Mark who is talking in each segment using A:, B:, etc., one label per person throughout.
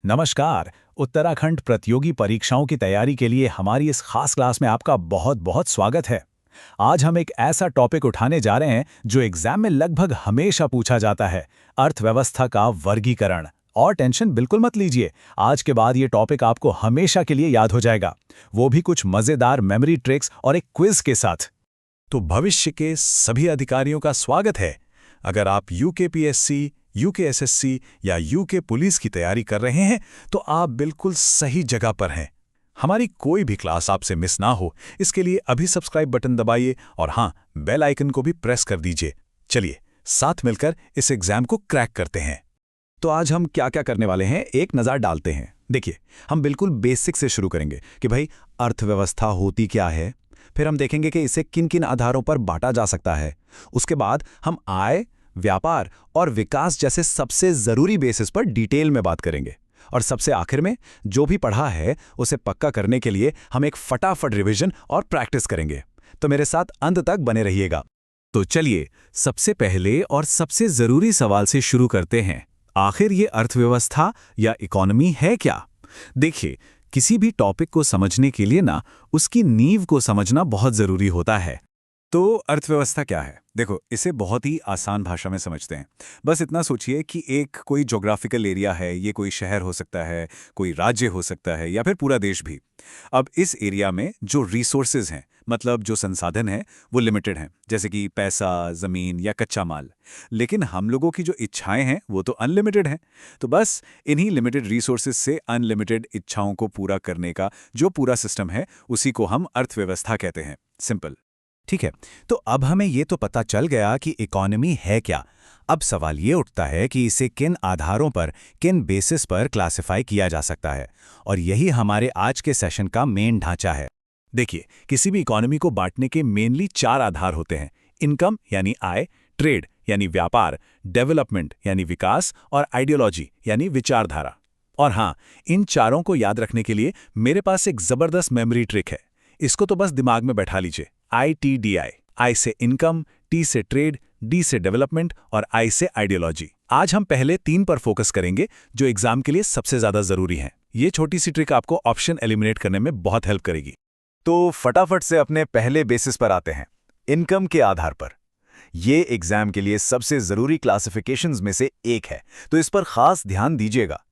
A: नमस्कार। उत्तराखंड प्रतियोगी परीक्षाओं की तैयारी के लिए हमारी इस खास क्लास में आपका बहुत बहुत स्वागत है। आज हम एक ऐसा टॉपिक उठाने जा रहे हैं जो एग्जाम में लगभग हमेशा पूछा जाता है, अर्थव्यवस्था का वर्गीकरण। और टेंशन बिल्कुल मत लीजिए, आज के बाद ये टॉपिक आपको हमेशा के लिए याद हो जाएगा, वो भी कुछ मजेदार मेमोरी ट्रिक्स और एक क्विज के साथ।
B: तो भविष्य के सभी अधिकारियों का स्वागत है। अगर आप यूकेपीएससी, यूकेएसएससी या यूके पुलिस की तैयारी कर रहे हैं तो आप बिल्कुल सही जगह पर हैं। हमारी कोई भी क्लास आपसे मिस ना हो, इसके लिए अभी सब्सक्राइब बटन दबाइए और हाँ, बेल आइकन को भी प्रेस कर दीजिए। चलिए साथ मिलकर इस एग्जाम को क्रैक करते हैं।
A: तो आज हम क्या क्या करने वाले हैं, एक नज़र डालते हैं। देखिए, हम बिल्कुल बेसिक से शुरू करेंगे कि भाई अर्थव्यवस्था होती क्या है। फिर हम देखेंगे कि इसे किन किन आधारों पर बांटा जा सकता है। उसके बाद हम आय, व्यापार और विकास जैसे सबसे ज़रूरी बेसिस पर डिटेल में बात करेंगे। और सबसे आखिर में जो भी पढ़ा है उसे पक्का करने के लिए हम एक फटाफट रिवीजन और प्रैक्टिस करेंगे। तो मेरे साथ अंत तक बने रहिएगा। तो चलिए सबसे पहले और सबसे ज़रूरी सवाल से शुरू करते हैं। आखिर ये अर्थव्यवस्था या इकोनॉमी है क्या? देखिए, किसी भी टॉपिक को समझने के लिए ना उसकी नींव को समझना बहुत ज़रूरी होता है। तो अर्थव्यवस्था क्या है? देखो, इसे बहुत ही आसान भाषा में समझते हैं। बस इतना सोचिए कि एक कोई ज्योग्राफिकल एरिया है, ये कोई शहर हो सकता है, कोई राज्य हो सकता है या फिर पूरा देश भी। अब इस एरिया में जो रिसोर्सेज हैं, मतलब जो संसाधन हैं, वो लिमिटेड हैं, जैसे कि पैसा, ज़मीन या कच्चा माल। लेकिन हम लोगों की जो इच्छाएं हैं वो तो अनलिमिटेड हैं। तो बस इन्हीं लिमिटेड रिसोर्सेज से अनलिमिटेड इच्छाओं को पूरा करने का जो पूरा सिस्टम है, उसी को हम अर्थव्यवस्था कहते हैं। सिंपल। ठीक है, तो अब हमें ये तो पता चल गया कि इकोनॉमी है क्या। अब सवाल ये उठता है कि इसे किन आधारों पर, किन बेसिस पर क्लासिफाई किया जा सकता है। और यही हमारे आज के सेशन का मेन ढांचा है। देखिए, किसी भी इकोनॉमी को बांटने के मेनली 4 आधार होते हैं: इनकम यानी आय, ट्रेड यानी व्यापार, डेवलपमेंट यानी विकास और आइडियोलॉजी यानी विचारधारा। और हाँ, इन चारों को याद रखने के लिए मेरे पास एक जबरदस्त मेमोरी ट्रिक है। इसको तो बस दिमाग में बैठा लीजिए। ITDI, आई से इनकम, T से ट्रेड, D से डेवलपमेंट और I से आइडियोलॉजी। आज हम पहले 3 पर फोकस करेंगे जो एग्जाम के लिए सबसे ज्यादा जरूरी हैं। ये छोटी सी ट्रिक आपको ऑप्शन एलिमिनेट करने में बहुत हेल्प करेगी। तो फटाफट से अपने पहले बेसिस पर आते हैं, इनकम के आधार पर। ये एग्जाम के लिए सबसे जरूरी क्लासिफिकेशंस में से एक है, तो इस पर खास ध्यान दीजिएगा।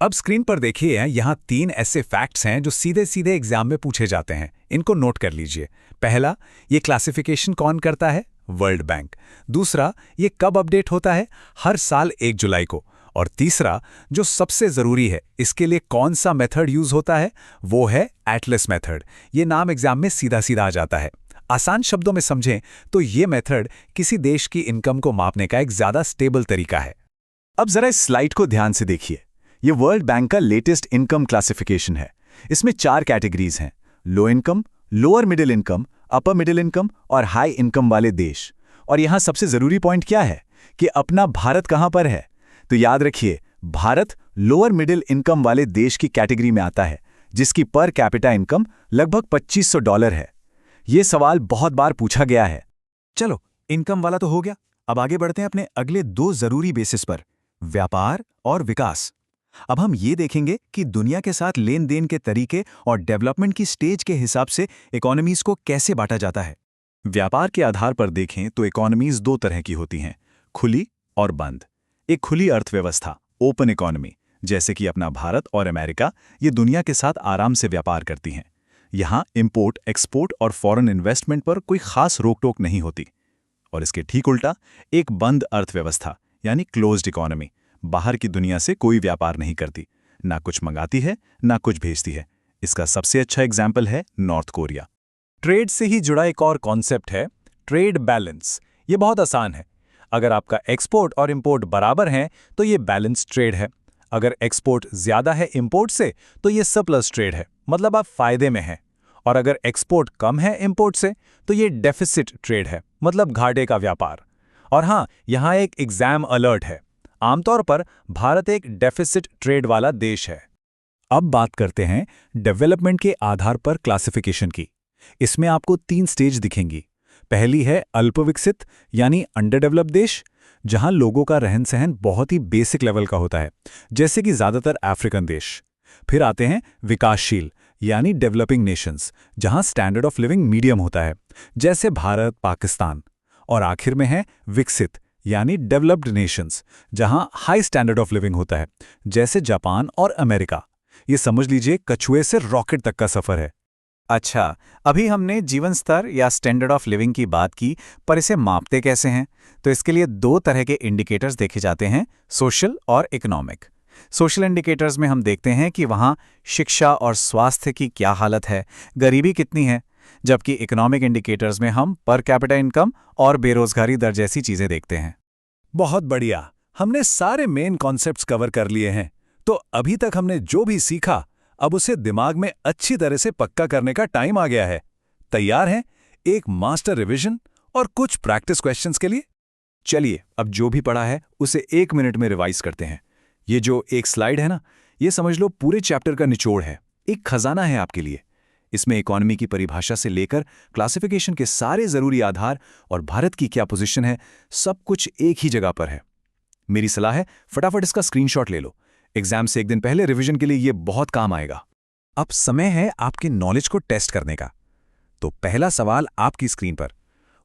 A: अब स्क्रीन पर देखिए, यहाँ 3 ऐसे फैक्ट्स हैं जो सीधे सीधे एग्जाम में पूछे जाते हैं। इनको नोट कर लीजिए। पहला, ये क्लासिफिकेशन कौन करता है? World bank. दूसरा, ये कब अपडेट होता है? हर साल 1 जुलाई को। और तीसरा, जो सबसे ज़रूरी है, इसके लिए कौन सा मेथड यूज़ होता है? वो है एटलस मेथड। ये नाम एग्जाम में सीधा सीधा आ जाता है। आसान शब्दों में समझें तो ये मेथड किसी देश की इनकम को मापने का एक ज़्यादा स्टेबल तरीका है। अब ज़रा इस स्लाइड को ध्यान से देखिए। ये वर्ल्ड बैंक का लेटेस्ट इनकम क्लासिफिकेशन है। इसमें 4 कैटेगरीज हैं: low income, lower middle income, upper middle income और हाई इनकम वाले देश। और यहाँ सबसे ज़रूरी पॉइंट क्या है कि अपना भारत कहाँ पर है? तो याद रखिए, भारत लोअर मिडिल इनकम वाले देश की कैटेगरी में आता है, जिसकी पर कैपिटा इनकम लगभग $2500 है। ये सवाल बहुत बार पूछा गया है। चलो, इनकम वाला तो हो गया। अब आगे बढ़ते हैं अपने अगले 2 ज़रूरी बेसिस पर, व्यापार और विकास। अब हम ये देखेंगे कि दुनिया के साथ लेन देन के तरीके और डेवलपमेंट की स्टेज के हिसाब से इकोनॉमीज को कैसे बांटा जाता है। व्यापार के आधार पर देखें तो इकोनॉमीज 2 तरह की होती हैं, खुली और बंद। एक खुली अर्थव्यवस्था, ओपन इकोनॉमी, जैसे कि अपना भारत और अमेरिका, ये दुनिया के साथ आराम से व्यापार करती हैं। यहाँ इंपोर्ट, एक्सपोर्ट और फॉरेन इन्वेस्टमेंट पर कोई खास रोक टोक नहीं होती। और इसके ठीक उल्टा एक बंद अर्थव्यवस्था यानी क्लोज्ड इकोनॉमी, बाहर की दुनिया से कोई व्यापार नहीं करती, ना कुछ मंगाती है ना कुछ भेजती है। इसका सबसे अच्छा एग्जाम्पल है नॉर्थ कोरिया। ट्रेड से ही जुड़ा एक और कॉन्सेप्ट है ट्रेड बैलेंस। ये बहुत आसान है। अगर आपका एक्सपोर्ट और इंपोर्ट बराबर हैं तो ये बैलेंस ट्रेड है। अगर एक्सपोर्ट ज्यादा है इंपोर्ट से तो ये सरप्लस ट्रेड है, मतलब आप फायदे में हैं। और अगर एक्सपोर्ट कम है इंपोर्ट से तो ये डेफिसिट ट्रेड है, मतलब घाटे का व्यापार। और हाँ, यहाँ एक एग्जाम अलर्ट है। आमतौर पर भारत एक डेफिसिट ट्रेड वाला देश है। अब बात करते हैं डेवलपमेंट के आधार पर क्लासिफिकेशन की। इसमें आपको 3 स्टेज दिखेंगी।
B: पहली है अल्पविकसित यानी अंडर डेवलप्ड देश, जहां लोगों का रहन सहन बहुत ही बेसिक लेवल का होता है, जैसे कि ज़्यादातर अफ्रीकन देश। फिर आते हैं विकासशील यानी डेवलपिंग नेशंस, जहां स्टैंडर्ड ऑफ लिविंग मीडियम होता है, जैसे भारत, पाकिस्तान। और आखिर में है विकसित यानी डेवलप्ड नेशंस, जहां हाई स्टैंडर्ड ऑफ लिविंग होता है, जैसे जापान और अमेरिका। ये समझ लीजिए कछुए से रॉकेट तक का सफर है।
A: अच्छा, अभी हमने जीवन स्तर या स्टैंडर्ड ऑफ लिविंग की बात की, पर इसे मापते कैसे हैं? तो इसके लिए दो तरह के इंडिकेटर्स देखे जाते हैं, सोशल और इकोनॉमिक। सोशल इंडिकेटर्स में हम देखते हैं कि वहाँ शिक्षा और स्वास्थ्य की क्या हालत है, गरीबी कितनी है, जबकि इकोनॉमिक इंडिकेटर्स में हम पर कैपिटा इनकम और बेरोजगारी दर जैसी चीज़ें देखते हैं।
B: बहुत बढ़िया, हमने सारे मेन कॉन्सेप्ट्स कवर कर लिए हैं। तो अभी तक हमने जो भी सीखा, अब उसे दिमाग में अच्छी तरह से पक्का करने का टाइम आ गया है। तैयार हैं एक मास्टर रिवीजन और कुछ प्रैक्टिस क्वेश्चंस के लिए? चलिए, अब जो भी पढ़ा है उसे 1 मिनट में रिवाइज करते हैं। ये जो एक स्लाइड है ना, ये समझ लो पूरे चैप्टर का निचोड़ है, एक खजाना है आपके लिए। इसमें इकोनॉमी की परिभाषा से लेकर क्लासिफिकेशन के सारे जरूरी आधार और भारत की क्या पोजीशन है, सब कुछ एक ही जगह पर है। मेरी सलाह है फटाफट इसका स्क्रीनशॉट ले लो। एग्जाम से एक दिन पहले रिवीजन के लिए ये बहुत काम आएगा। अब समय है आपके नॉलेज को टेस्ट करने का। तो पहला सवाल आपकी स्क्रीन पर।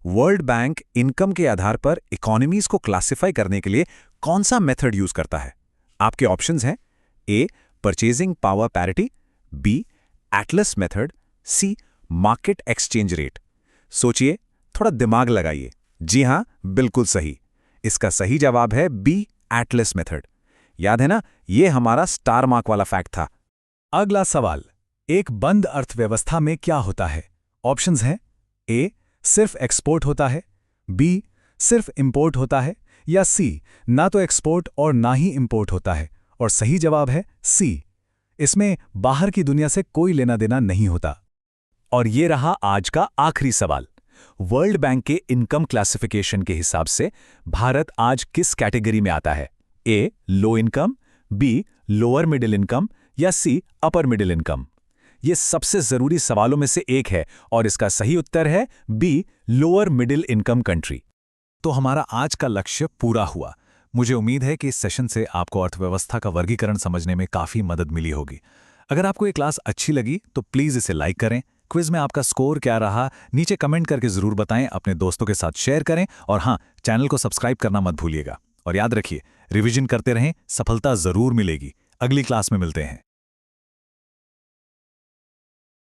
B: वर्ल्ड बैंक इनकम के आधार पर इकोनॉमीज को क्लासिफाई करने के लिए कौन सा मेथड यूज करता है? आपके ऑप्शंस हैं A purchasing power parity, B Atlas method, C market exchange rate. सोचिए, थोड़ा दिमाग लगाइए। जी हां, बिल्कुल सही। इसका सही जवाब है बी एटलस मेथड। याद है ना, ये हमारा स्टार मार्क वाला फैक्ट था। अगला सवाल, एक बंद अर्थव्यवस्था में क्या होता है? ऑप्शंस हैं ए सिर्फ एक्सपोर्ट होता है, बी सिर्फ इंपोर्ट होता है, या सी ना तो एक्सपोर्ट और ना ही इंपोर्ट होता है। और सही जवाब है सी, इसमें बाहर की दुनिया से कोई लेना देना नहीं होता। और ये रहा आज का आखिरी सवाल। वर्ल्ड बैंक के इनकम क्लासिफिकेशन के हिसाब से भारत आज किस कैटेगरी में आता है? A low income, B lower middle income, या सी अपर मिडिल इनकम। ये सबसे जरूरी सवालों में से एक है और इसका सही उत्तर है B lower middle income country. तो हमारा आज का लक्ष्य पूरा हुआ। मुझे उम्मीद है कि इस सेशन से आपको अर्थव्यवस्था का वर्गीकरण समझने में काफी मदद मिली होगी। अगर आपको ये क्लास अच्छी लगी तो प्लीज इसे लाइक करें। क्विज में आपका स्कोर क्या रहा नीचे कमेंट करके जरूर बताएं, अपने दोस्तों के साथ शेयर करें और हाँ, चैनल को सब्सक्राइब करना मत भूलिएगा। और याद रखिए, रिवीजन करते रहें, सफलता जरूर मिलेगी। अगली क्लास में मिलते हैं।